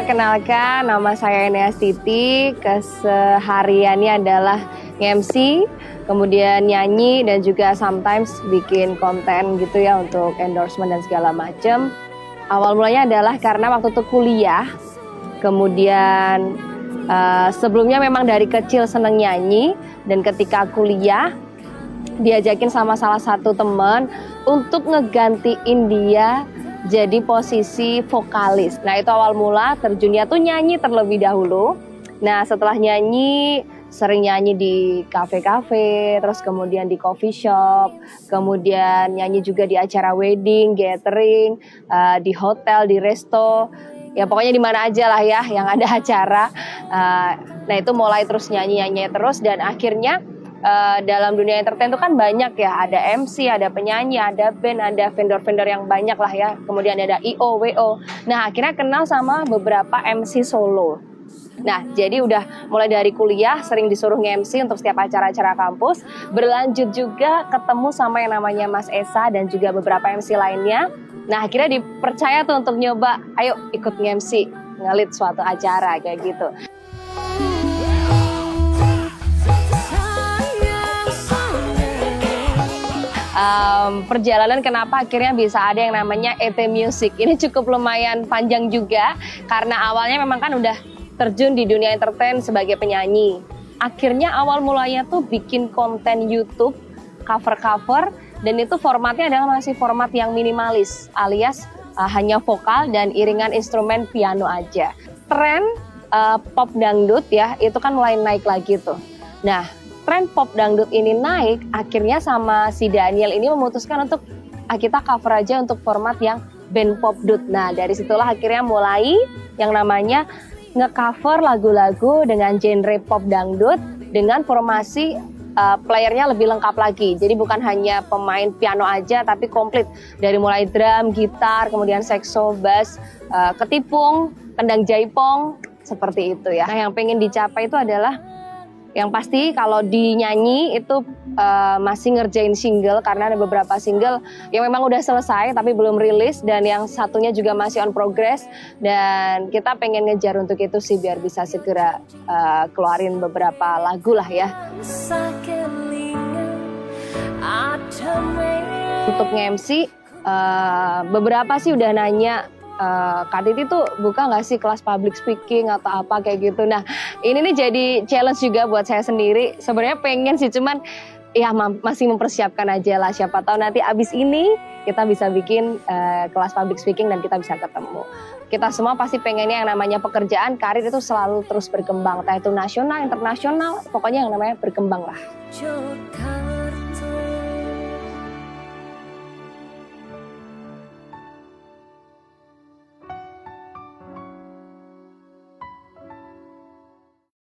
perkenalkan, nama saya Eneas Titi. Kesehariannya adalah nge-MC, kemudian nyanyi dan juga sometimes bikin konten gitu ya untuk endorsement dan segala macem. Awal mulanya adalah karena waktu itu kuliah, kemudian sebelumnya memang dari kecil seneng nyanyi, dan ketika kuliah diajakin sama salah satu teman untuk ngegantiin dia jadi posisi vokalis. Nah itu awal mula terjunnya tuh nyanyi terlebih dahulu. Nah setelah nyanyi, sering nyanyi di kafe-kafe, terus kemudian di coffee shop, kemudian nyanyi juga di acara wedding, gathering, di hotel, di resto, ya pokoknya di mana aja lah ya yang ada acara. Nah itu mulai terus nyanyi terus, dan akhirnya dalam dunia entertain itu kan banyak ya, ada MC, ada penyanyi, ada band, ada vendor-vendor yang banyak lah ya, kemudian ada IO, WO. Nah akhirnya kenal sama beberapa MC solo. Nah jadi udah mulai dari kuliah sering disuruh nge-MC untuk setiap acara-acara kampus, berlanjut juga ketemu sama yang namanya Mas Esa dan juga beberapa MC lainnya. Nah akhirnya dipercaya tuh untuk nyoba, ayo ikut nge-MC, ngelit suatu acara kayak gitu. Perjalanan kenapa akhirnya bisa ada yang namanya ET Music. Ini cukup lumayan panjang juga, karena awalnya memang kan udah terjun di dunia entertain sebagai penyanyi. Akhirnya awal mulanya tuh bikin konten YouTube, cover-cover, dan itu formatnya adalah masih format yang minimalis, alias hanya vokal dan iringan instrumen piano aja. Tren pop dangdut ya, itu kan mulai naik lagi tuh. Nah, tren pop dangdut ini naik, akhirnya sama si Daniel ini memutuskan untuk kita cover aja untuk format yang band pop dut. Nah dari situlah akhirnya mulai yang namanya nge-cover lagu-lagu dengan genre pop dangdut dengan formasi playernya lebih lengkap lagi. Jadi bukan hanya pemain piano aja, tapi komplit dari mulai drum, gitar, kemudian sekso, bass, ketipung, kendang jaipong, seperti itu ya. Nah yang pengen dicapai itu adalah yang pasti kalau dinyanyi itu masih ngerjain single, karena ada beberapa single yang memang udah selesai tapi belum rilis, dan yang satunya juga masih on progress, dan kita pengen ngejar untuk itu sih biar bisa segera keluarin beberapa lagu lah ya. Untuk nge-MC beberapa sih udah nanya, Kak Titi tuh buka nggak sih kelas public speaking atau apa kayak gitu. Nah ini nih jadi challenge juga buat saya sendiri. Sebenarnya pengen sih, cuman ya masih mempersiapkan aja lah. Siapa tahu nanti abis ini kita bisa bikin kelas public speaking dan kita bisa ketemu. Kita semua pasti pengennya yang namanya pekerjaan, karir itu selalu terus berkembang. Entah itu nasional, internasional, pokoknya yang namanya berkembang lah.